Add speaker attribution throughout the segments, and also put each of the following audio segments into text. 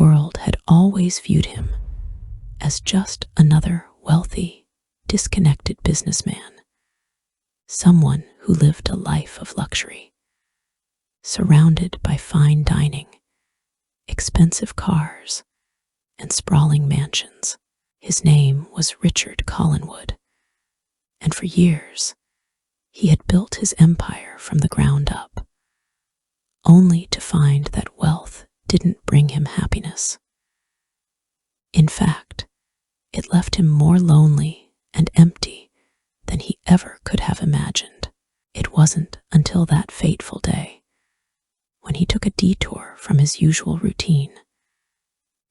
Speaker 1: world had always viewed him as just another wealthy, disconnected businessman, someone who lived a life of luxury, surrounded by fine dining, expensive cars, and sprawling mansions. His name was Richard Collingwood, and for years he had built his empire from the ground up, only to find that wealth didn't bring him happiness. In fact, it left him more lonely and empty than he ever could have imagined. It wasn't until that fateful day, when he took a detour from his usual routine,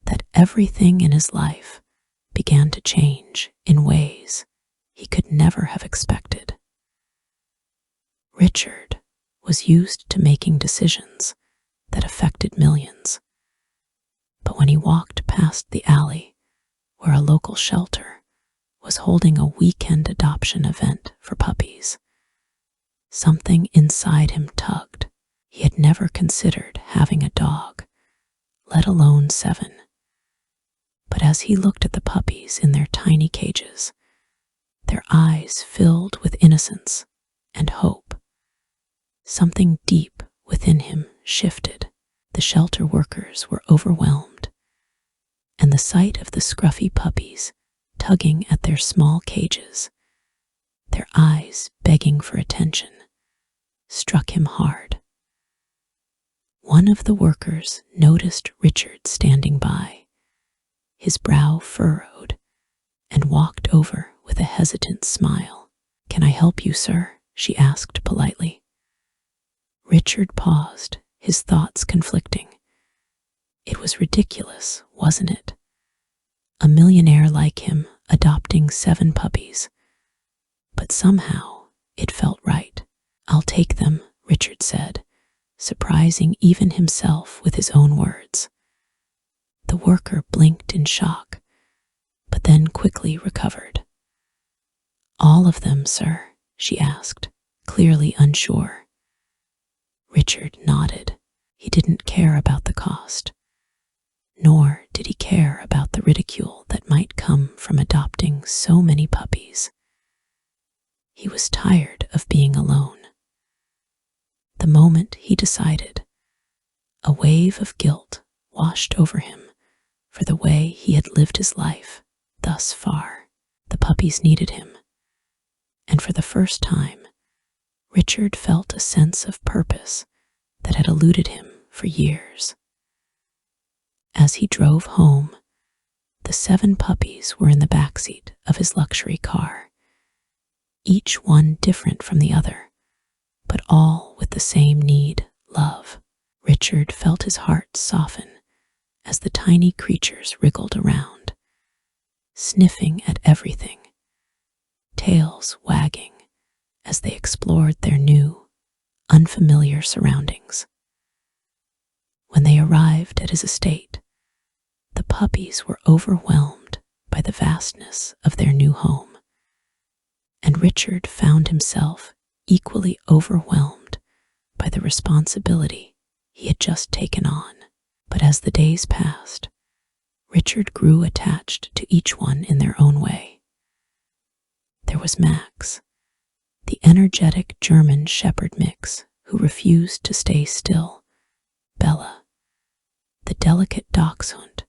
Speaker 1: that everything in his life began to change in ways he could never have expected. Richard was used to making decisions that affected millions, but when he walked past the alley where a local shelter was holding a weekend adoption event for puppies, something inside him tugged. He had never considered having a dog, let alone 7. But as he looked at the puppies in their tiny cages, their eyes filled with innocence and hope, something deep within him shifted. The shelter workers were overwhelmed, and the sight of the scruffy puppies tugging at their small cages, their eyes begging for attention, struck him hard. One of the workers noticed Richard standing by, his brow furrowed, and walked over with a hesitant smile. "Can I help you, sir?" she asked politely. Richard paused, his thoughts conflicting. It was ridiculous, wasn't it? A millionaire like him adopting 7 puppies. But somehow it felt right. "I'll take them," Richard said, surprising even himself with his own words. The worker blinked in shock, but then quickly recovered. "All of them, sir?" she asked, clearly unsure. Richard nodded. He didn't care about the cost, nor did he care about the ridicule that might come from adopting so many puppies. He was tired of being alone. The moment he decided, a wave of guilt washed over him for the way he had lived his life thus far. The puppies needed him, and for the first time, Richard felt a sense of purpose that had eluded him for years. As he drove home, the 7 puppies were in the backseat of his luxury car, each one different from the other, but all with the same need, love. Richard felt his heart soften as the tiny creatures wriggled around, sniffing at everything, tails wagging as they explored their new, unfamiliar surroundings. When they arrived at his estate, the puppies were overwhelmed by the vastness of their new home, and Richard found himself equally overwhelmed by the responsibility he had just taken on. But as the days passed, Richard grew attached to each one in their own way. There was Max, the energetic German shepherd mix who refused to stay still; Bella, the delicate Dachshund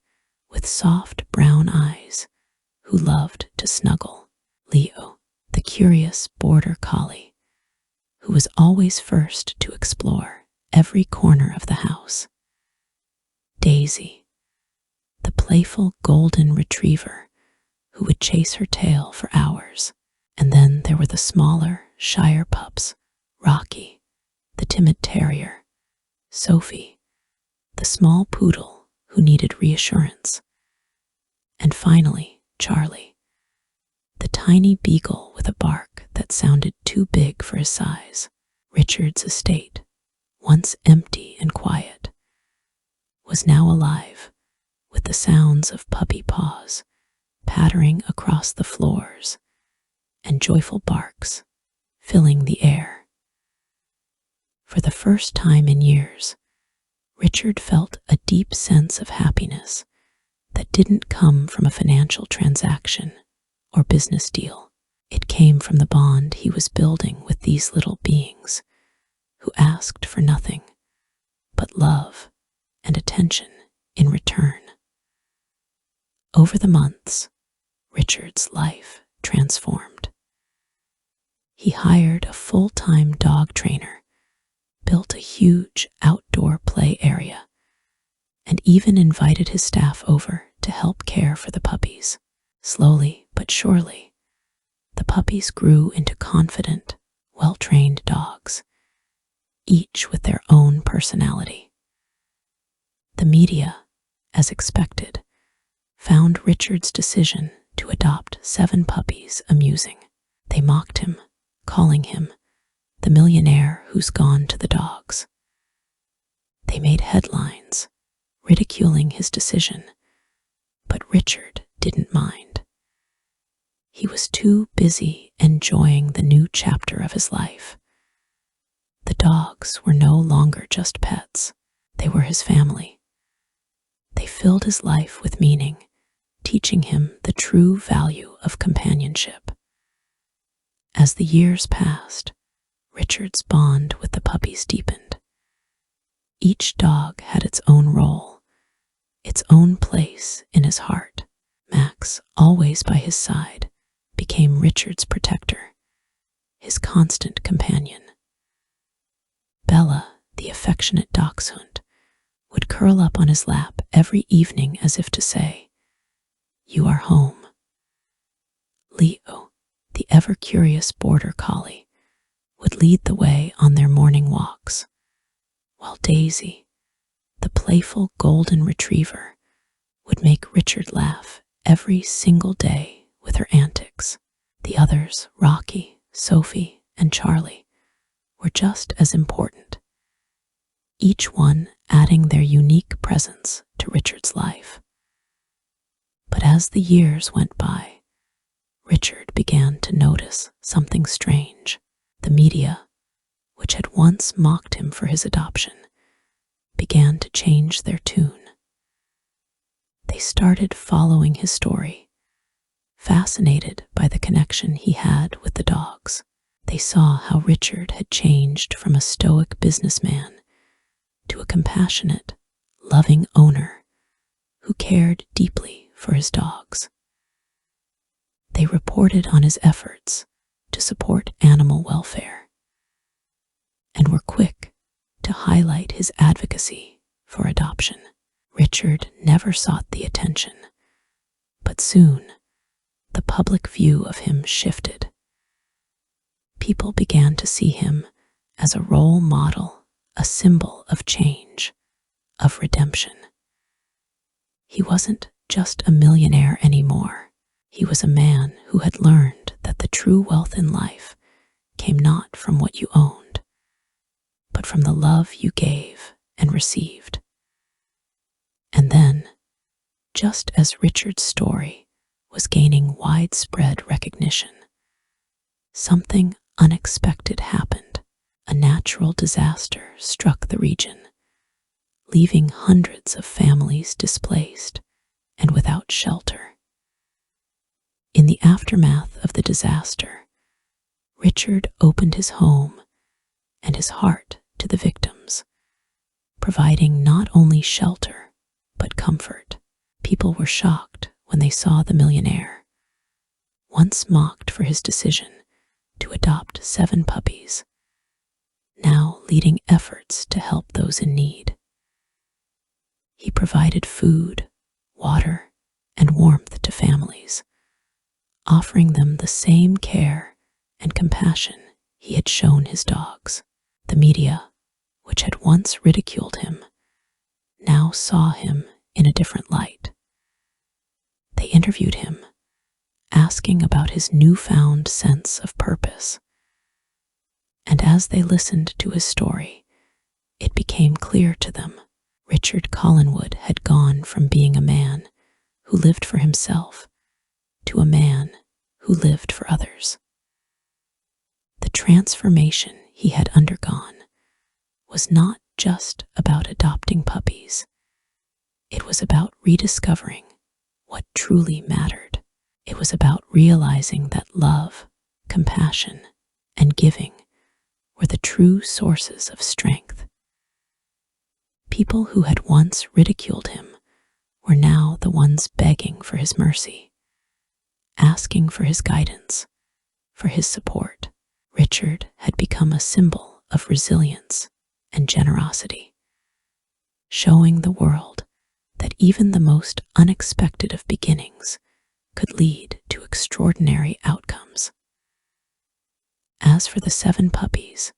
Speaker 1: with soft brown eyes who loved to snuggle; Leo, the curious border collie who was always first to explore every corner of the house; Daisy, the playful golden retriever who would chase her tail for hours. And then there were the smaller, shyer pups, Rocky, the timid terrier, Sophie, the small poodle who needed reassurance, and finally Charlie, the tiny beagle with a bark that sounded too big for his size. Richard's estate, once empty and quiet, was now alive with the sounds of puppy paws pattering across the floors and joyful barks filling the air. For the first time in years, Richard felt a deep sense of happiness that didn't come from a financial transaction or business deal. It came from the bond he was building with these little beings who asked for nothing but love and attention in return. Over the months, Richard's life transformed. He hired a full-time dog trainer, built a huge outdoor play area, and even invited his staff over to help care for the puppies. Slowly but surely, the puppies grew into confident, well-trained dogs, each with their own personality. The media, as expected, found Richard's decision to adopt 7 puppies amusing. They mocked him, calling him the millionaire who's gone to the dogs. They made headlines, ridiculing his decision, but Richard didn't mind. He was too busy enjoying the new chapter of his life. The dogs were no longer just pets, they were his family. They filled his life with meaning, teaching him the true value of companionship. As the years passed, Richard's bond with the puppies deepened. Each dog had its own role, its own place in his heart. Max, always by his side, became Richard's protector, his constant companion. Bella, the affectionate Dachshund, would curl up on his lap every evening as if to say, "You are home." Leo, the ever-curious border collie, would lead the way on their morning walks, while Daisy, the playful golden retriever, would make Richard laugh every single day with her antics. The others, Rocky, Sophie, and Charlie, were just as important, each one adding their unique presence to Richard's life. But as the years went by, Richard began to notice something strange. The media, which had once mocked him for his adoption, began to change their tune. They started following his story, fascinated by the connection he had with the dogs. They saw how Richard had changed from a stoic businessman to a compassionate, loving owner who cared deeply for his dogs. They reported on his efforts to support animal welfare and were quick to highlight his advocacy for adoption. Richard never sought the attention, but soon the public view of him shifted. People began to see him as a role model, a symbol of change, of redemption. He wasn't just a millionaire anymore. He was a man who had learned that the true wealth in life came not from what you owned, but from the love you gave and received. And then, just as Richard's story was gaining widespread recognition, something unexpected happened. A natural disaster struck the region, leaving hundreds of families displaced and without shelter. In the aftermath of the disaster, Richard opened his home and his heart to the victims, providing not only shelter but comfort. People were shocked when they saw the millionaire, once mocked for his decision to adopt 7 puppies, now leading efforts to help those in need. He provided food, water, and warmth to families, offering them the same care and compassion he had shown his dogs. The media, which had once ridiculed him, now saw him in a different light. They interviewed him, asking about his newfound sense of purpose. And as they listened to his story, it became clear to them Richard Collinwood had gone from being a man who lived for himself to a man who lived for others. The transformation he had undergone was not just about adopting puppies. It was about rediscovering what truly mattered. It was about realizing that love, compassion, and giving were the true sources of strength. People who had once ridiculed him were now the ones begging for his mercy, asking for his guidance, for his support. Richard had become a symbol of resilience and generosity, showing the world that even the most unexpected of beginnings could lead to extraordinary outcomes. As for the 7 puppies,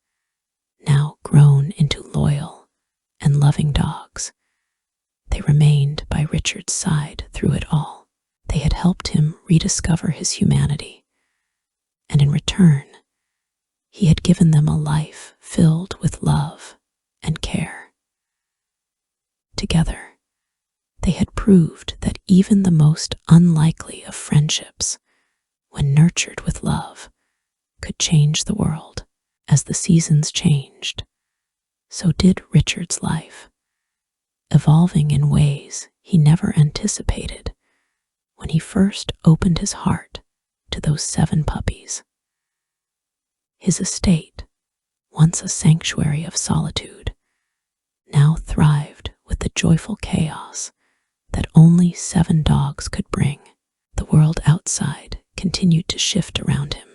Speaker 1: now grown into loyal and loving dogs, they remained by Richard's side through it all. They had helped him rediscover his humanity, and in return, he had given them a life filled with love and care. Together, they had proved that even the most unlikely of friendships, when nurtured with love, could change the world. As the seasons changed, so did Richard's life, evolving in ways he never anticipated when he first opened his heart to those 7 puppies. His estate, once a sanctuary of solitude, now thrived with the joyful chaos that only 7 dogs could bring. The world outside continued to shift around him,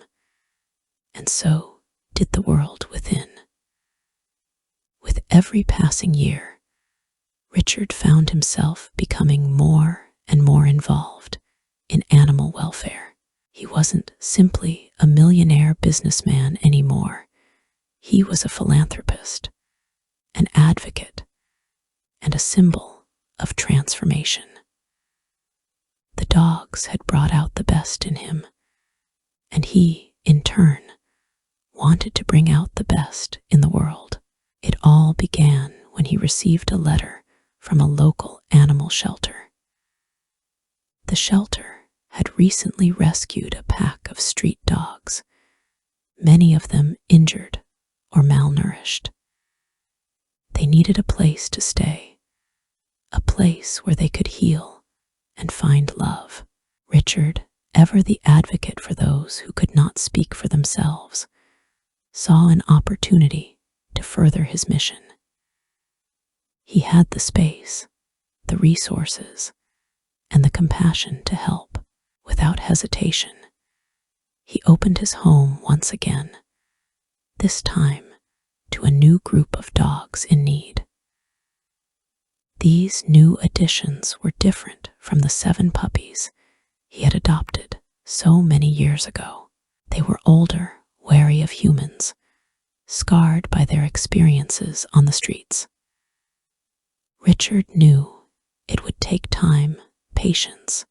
Speaker 1: and so did the world within. With every passing year, Richard found himself becoming more and more involved in animal welfare. He wasn't simply a millionaire businessman anymore. He was a philanthropist, an advocate, and a symbol of transformation. The dogs had brought out the best in him, and he, in turn, wanted to bring out the best in the world. It all began when he received a letter from a local animal shelter. The shelter had recently rescued a pack of street dogs, many of them injured or malnourished. They needed a place to stay, a place where they could heal and find love. Richard, ever the advocate for those who could not speak for themselves, saw an opportunity to further his mission. He had the space, the resources, and the compassion to help. Without hesitation, he opened his home once again, this time to a new group of dogs in need. These new additions were different from the 7 puppies he had adopted so many years ago. They were older, wary of humans, scarred by their experiences on the streets. Richard knew it would take time, patience,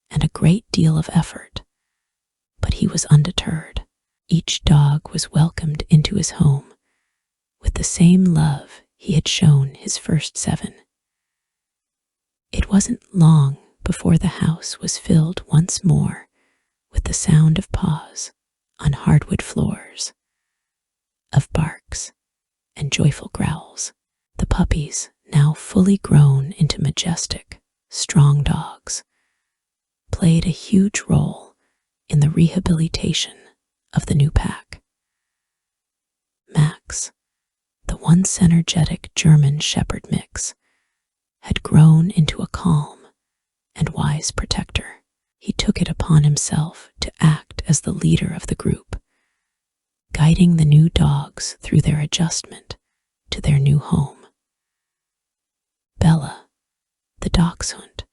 Speaker 1: and a great deal of effort, but he was undeterred. Each dog was welcomed into his home with the same love he had shown his first 7. It wasn't long before the house was filled once more with the sound of paws on hardwood floors, of barks and joyful growls. The puppies, now fully grown into majestic, strong dogs, played a huge role in the rehabilitation of the new pack. Max, the once energetic German Shepherd mix, had grown into a calm and wise protector. He took it upon himself to act as the leader of the group, guiding the new dogs through their adjustment to their new home. Bella, the Dachshund,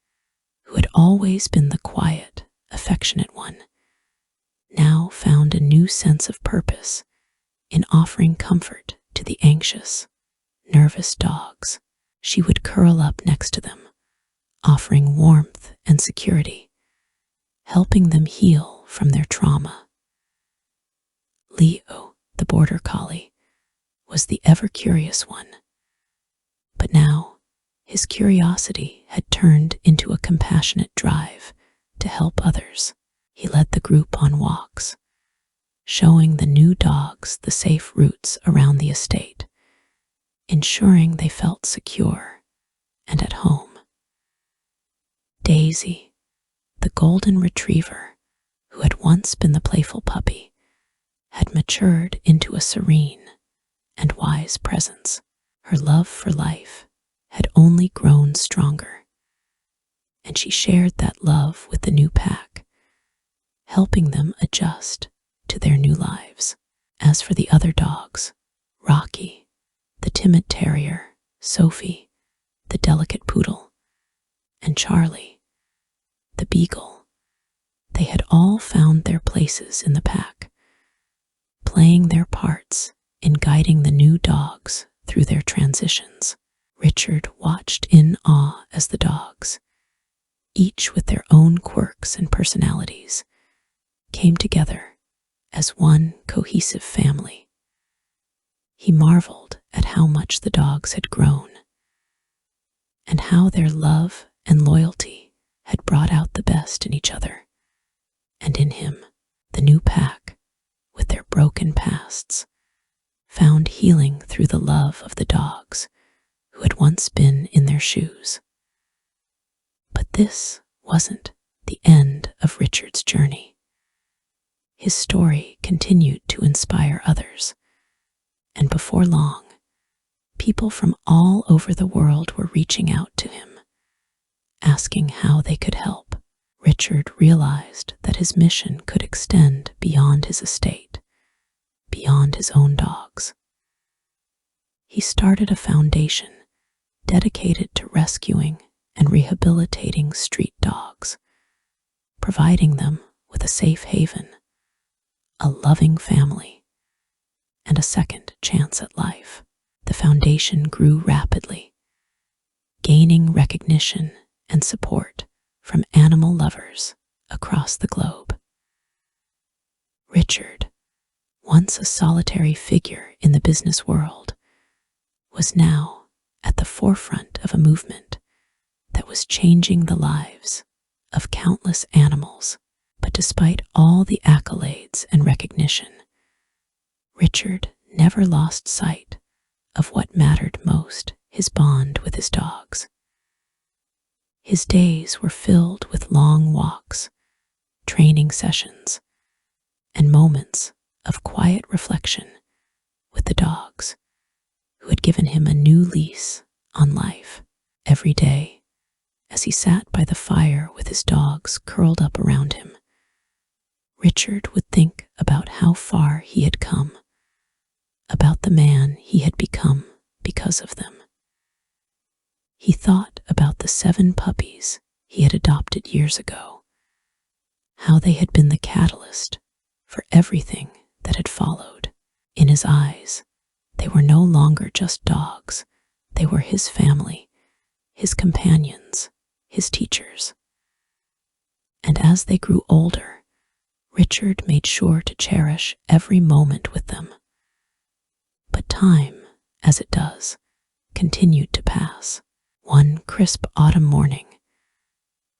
Speaker 1: who had always been the quiet, affectionate one, now found a new sense of purpose in offering comfort to the anxious, nervous dogs. She would curl up next to them, offering warmth and security, helping them heal from their trauma. Leo, the border collie, was the ever-curious one, but now his curiosity had turned into a compassionate drive to help others. He led the group on walks, showing the new dogs the safe routes around the estate, ensuring they felt secure and at home. Daisy, the golden retriever, who had once been the playful puppy, had matured into a serene and wise presence. Her love for life had only grown stronger, and she shared that love with the new pack, helping them adjust to their new lives. As for the other dogs, Rocky, the timid terrier, Sophie, the delicate poodle, and Charlie, the beagle, they had all found their places in the pack, playing their parts in guiding the new dogs through their transitions. Richard watched in awe as the dogs, each with their own quirks and personalities, came together as one cohesive family. He marveled at how much the dogs had grown, and how their love and loyalty had brought out the best in each other and in him. The new pack, with their broken pasts, found healing through the love of the dogs who had once been in their shoes. But this wasn't the end of Richard's journey. His story continued to inspire others, and before long, people from all over the world were reaching out to him, asking how they could help. Richard realized that his mission could extend beyond his estate, beyond his own dogs. He started a foundation dedicated to rescuing and rehabilitating street dogs, providing them with a safe haven, a loving family, and a second chance at life. The foundation grew rapidly, gaining recognition and support from animal lovers across the globe. Richard, once a solitary figure in the business world, was now at the forefront of a movement that was changing the lives of countless animals. But despite all the accolades and recognition, Richard never lost sight of what mattered most: his bond with his dogs. His days were filled with long walks, training sessions, and moments of quiet reflection with the dogs, who had given him a new lease on life. Every day, as he sat by the fire with his dogs curled up around him, Richard would think about how far he had come, about the man he had become because of them. He thought about the 7 puppies he had adopted years ago, how they had been the catalyst for everything that had followed. In his eyes, they were no longer just dogs. They were his family, his companions, his teachers. And as they grew older, Richard made sure to cherish every moment with them. But time, as it does, continued to pass. One crisp autumn morning,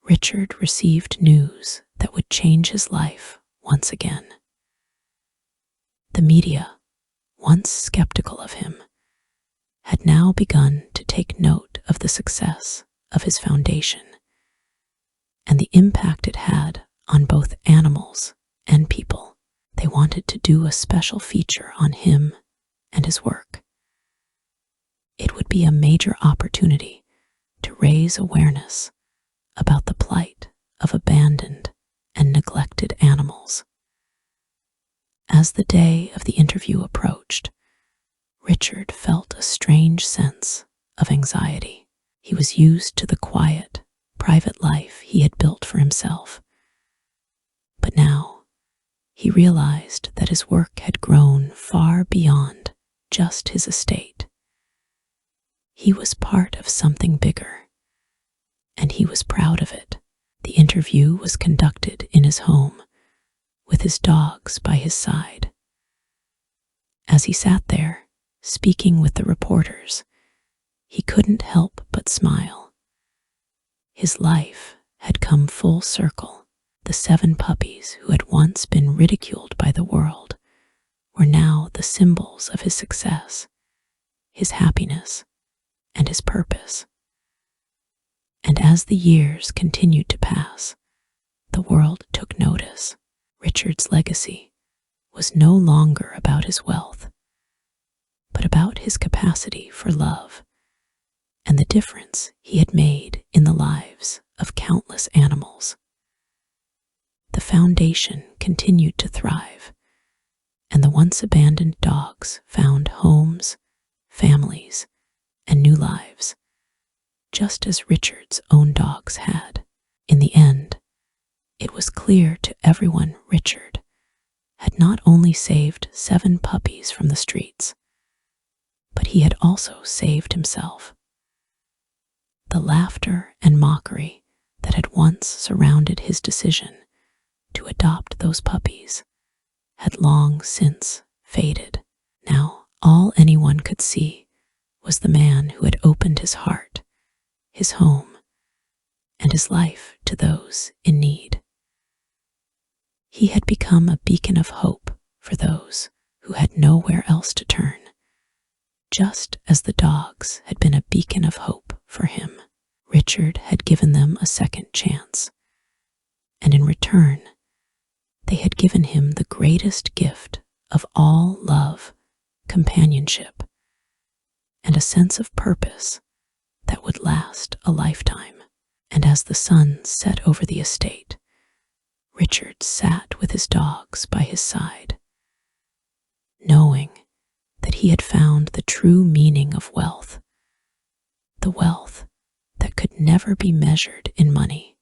Speaker 1: Richard received news that would change his life once again. The media, once skeptical of him, had now begun to take note of the success of his foundation and the impact it had on both animals and people. They wanted to do a special feature on him and his work. It would be a major opportunity to raise awareness about the plight of abandoned and neglected animals. As the day of the interview approached, Richard felt a strange sense of anxiety. He was used to the quiet, private life he had built for himself. But now, he realized that his work had grown far beyond just his estate. He was part of something bigger, and he was proud of it. The interview was conducted in his home, with his dogs by his side. As he sat there, speaking with the reporters, he couldn't help but smile. His life had come full circle. The 7 puppies who had once been ridiculed by the world were now the symbols of his success, his happiness, and his purpose. And as the years continued to pass, the world took notice. Richard's legacy was no longer about his wealth, but about his capacity for love and the difference he had made in the lives of countless animals. The foundation continued to thrive, and the once abandoned dogs found homes, families, and new lives, just as Richard's own dogs had. In the end, it was clear to everyone Richard had not only saved 7 puppies from the streets, but he had also saved himself. The laughter and mockery that had once surrounded his decision to adopt those puppies had long since faded. Now, all anyone could see was the man who had opened his heart, his home, and his life to those in need. He had become a beacon of hope for those who had nowhere else to turn, just as the dogs had been a beacon of hope for him. Richard had given them a second chance, and in return, they had given him the greatest gift of all: love, companionship, and a sense of purpose that would last a lifetime. And as the sun set over the estate, Richard sat with his dogs by his side, knowing that he had found the true meaning of wealth, the wealth that could never be measured in money,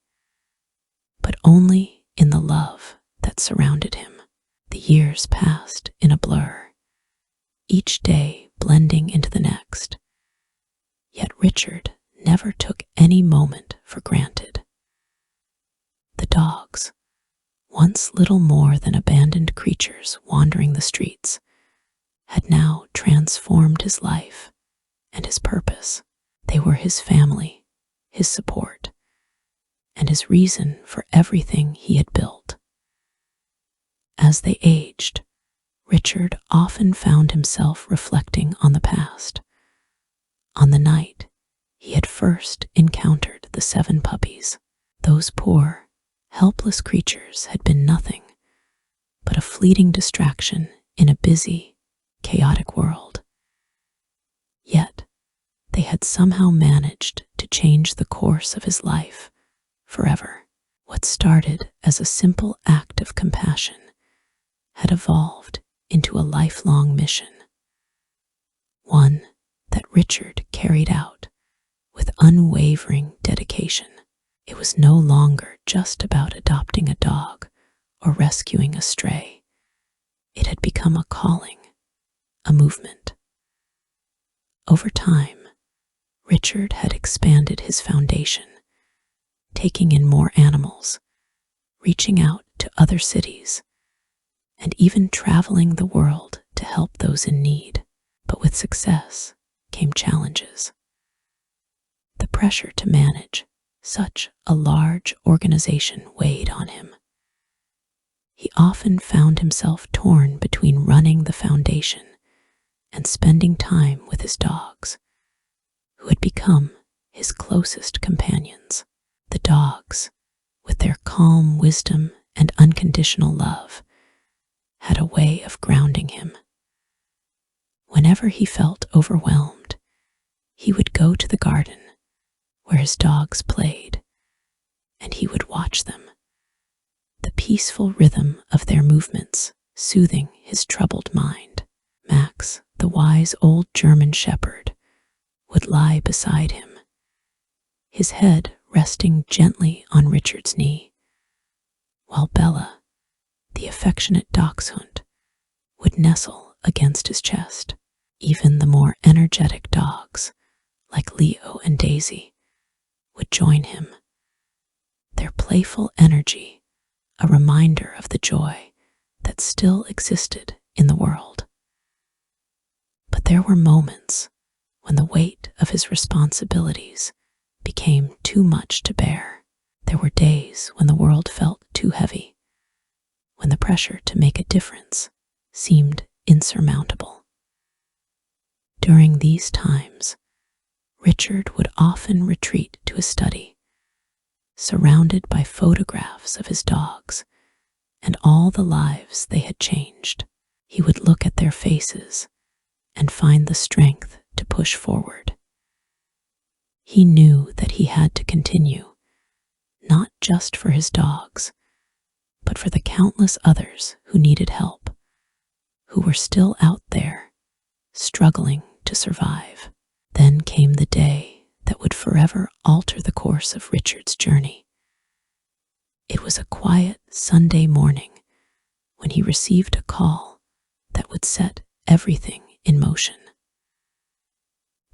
Speaker 1: but only in the love that surrounded him. The years passed in a blur, each day blending into the next, yet Richard never took any moment for granted. The dogs, once little more than abandoned creatures wandering the streets, had now transformed his life and his purpose. They were his family, his support, and his reason for everything he had built. As they aged, Richard often found himself reflecting on the past, on the night he had first encountered the 7 puppies. Those poor, helpless creatures had been nothing but a fleeting distraction in a busy, chaotic world. Yet, they had somehow managed to change the course of his life forever. What started as a simple act of compassion had evolved into a lifelong mission, one that Richard carried out with unwavering dedication. It was no longer just about adopting a dog or rescuing a stray. It had become a calling, a movement. Over time, Richard had expanded his foundation, taking in more animals, reaching out to other cities, and even traveling the world to help those in need. But with success came challenges. The pressure to manage such a large organization weighed on him. He often found himself torn between running the foundation and spending time with his dogs, who had become his closest companions. The dogs, with their calm wisdom and unconditional love, had a way of grounding him. Whenever he felt overwhelmed, he would go to the garden where his dogs played, and he would watch them, the peaceful rhythm of their movements soothing his troubled mind. Max, the wise old German shepherd, would lie beside him, his head resting gently on Richard's knee, while Bella, the affectionate Dachshund, would nestle against his chest. Even the more energetic dogs, like Leo and Daisy, would join him, their playful energy a reminder of the joy that still existed in the world. But there were moments when the weight of his responsibilities became too much to bear. There were days when the world felt too heavy, when the pressure to make a difference seemed insurmountable. During these times, Richard would often retreat to his study, surrounded by photographs of his dogs and all the lives they had changed. He would look at their faces and find the strength to push forward. He knew that he had to continue, not just for his dogs, but for the countless others who needed help, who were still out there, struggling to survive. Then came the day that would forever alter the course of Richard's journey. It was a quiet Sunday morning when he received a call that would set everything in motion.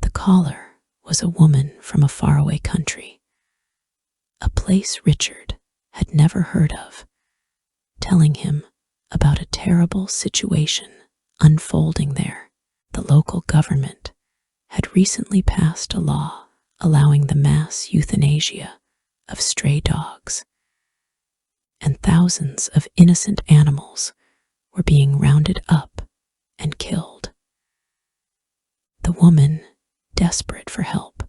Speaker 1: The caller was a woman from a faraway country, a place Richard had never heard of, telling him about a terrible situation unfolding there. The local government had recently passed a law allowing the mass euthanasia of stray dogs, and thousands of innocent animals were being rounded up and killed. The woman, desperate for help,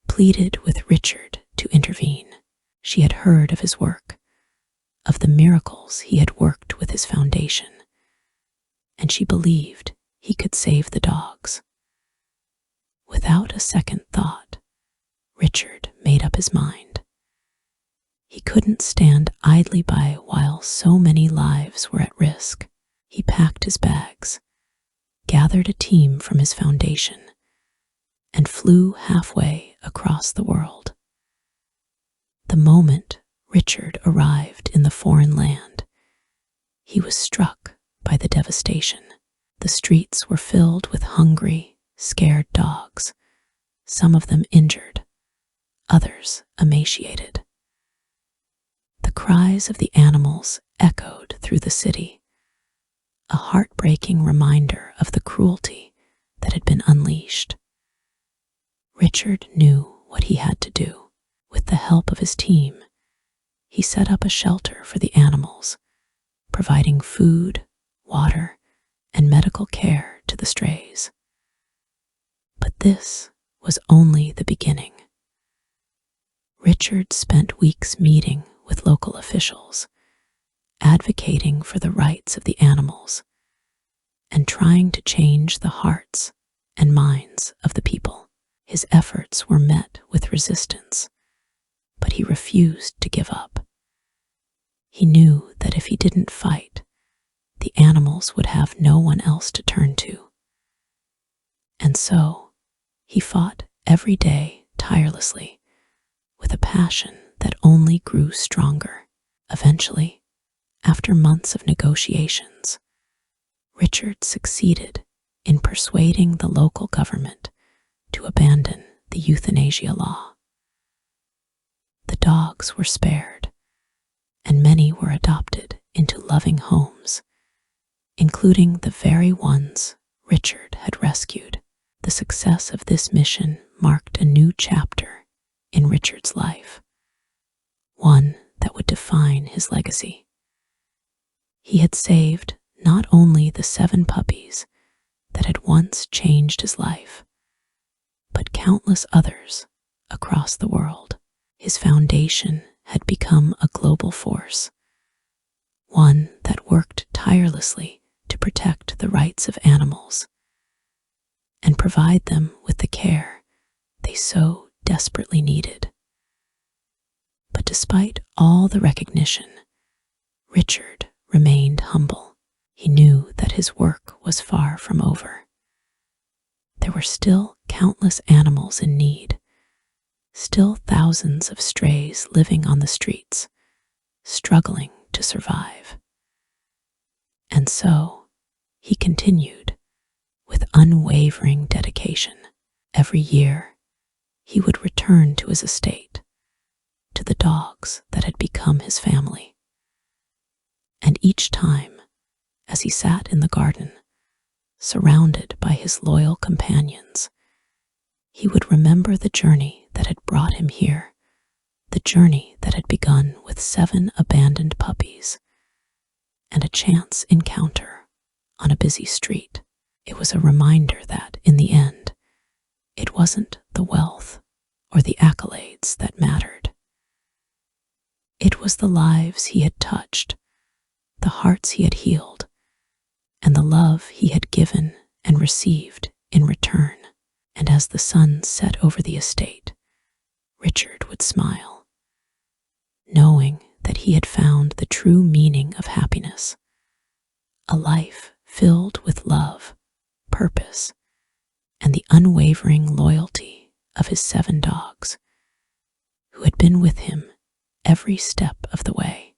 Speaker 1: pleaded with Richard to intervene. She had heard of his work, of the miracles he had worked with his foundation, and she believed he could save the dogs. Without a second thought, Richard made up his mind. He couldn't stand idly by while so many lives were at risk. He packed his bags, gathered a team from his foundation, and flew halfway across the world. The moment Richard arrived in the foreign land, he was struck by the devastation. The streets were filled with hungry, scared dogs, some of them injured, others emaciated. The cries of the animals echoed through the city, a heartbreaking reminder of the cruelty that had been unleashed. Richard knew what he had to do. With the help of his team, he set up a shelter for the animals, providing food, water, and medical care to the strays. But this was only the beginning. Richard spent weeks meeting with local officials, advocating for the rights of the animals, and trying to change the hearts and minds of the people. His efforts were met with resistance, but he refused to give up. He knew that if he didn't fight, the animals would have no one else to turn to. And so, he fought every day tirelessly, with a passion that only grew stronger. Eventually, after months of negotiations, Richard succeeded in persuading the local government to abandon the euthanasia law. The dogs were spared, and many were adopted into loving homes, including the very ones Richard had rescued. The success of this mission marked a new chapter in Richard's life, one that would define his legacy. He had saved not only the 7 puppies that had once changed his life, but countless others across the world. His foundation had become a global force, one that worked tirelessly to protect the rights of animals and provide them with the care they so desperately needed. But despite all the recognition, Richard remained humble. He knew that his work was far from over. There were still countless animals in need, still thousands of strays living on the streets, struggling to survive. And so, he continued with unwavering dedication. Every year, he would return to his estate, to the dogs that had become his family. And each time, as he sat in the garden, surrounded by his loyal companions, he would remember the journey that had brought him here, the journey that had begun with 7 abandoned puppies and a chance encounter on a busy street. It was a reminder that, in the end, it wasn't the wealth or the accolades that mattered. It was the lives he had touched, the hearts he had healed, and the love he had given and received in return. And as the sun set over the estate, Richard would smile, knowing that he had found the true meaning of happiness, a life filled with love, purpose, and the unwavering loyalty of his 7 dogs, who had been with him every step of the way.